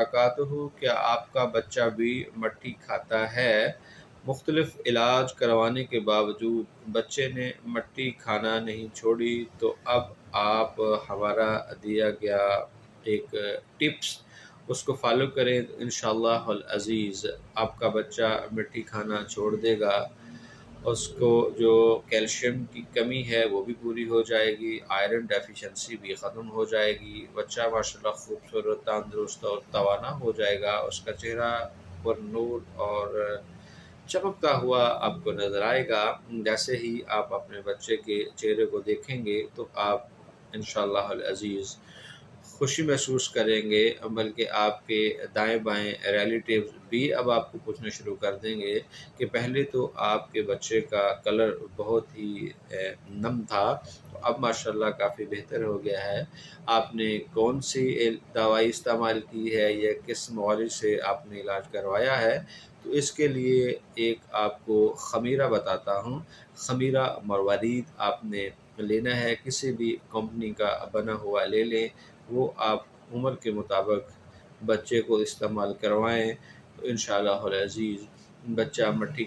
وبرکاتہ۔ کیا آپ کا بچہ بھی مٹی کھاتا ہے؟ مختلف علاج کروانے کے باوجود بچے نے مٹی کھانا نہیں چھوڑی، تو اب آپ ہمارا دیا گیا ایک ٹپس اس کو فالو کریں تو انشاءاللہ العزیز آپ کا بچہ مٹی کھانا چھوڑ دے گا۔ اس کو جو کیلشیم کی کمی ہے وہ بھی پوری ہو جائے گی، آئرن ڈیفیشنسی بھی ختم ہو جائے گی، بچہ ماشاءاللہ خوبصورت، تندرست اور توانا ہو جائے گا، اس کا چہرہ پر نور اور چمکتا ہوا آپ کو نظر آئے گا۔ جیسے ہی آپ اپنے بچے کے چہرے کو دیکھیں گے تو آپ انشاءاللہ العزیز خوشی محسوس کریں گے، بلکہ آپ کے دائیں بائیں ریلیٹیوز بھی اب آپ کو پوچھنا شروع کر دیں گے کہ پہلے تو آپ کے بچے کا کلر بہت ہی نم تھا، تو اب ماشاءاللہ کافی بہتر ہو گیا ہے۔ آپ نے کون سی دوائی استعمال کی ہے یا کس معالج سے آپ نے علاج کروایا ہے؟ تو اس کے لیے ایک آپ کو خمیرہ بتاتا ہوں۔ خمیرہ مروارید آپ نے لینا ہے، کسی بھی کمپنی کا بنا ہوا لے لیں، وہ آپ عمر کے مطابق بچے کو استعمال کروائیں تو انشاءاللہ العزیز بچہ مٹی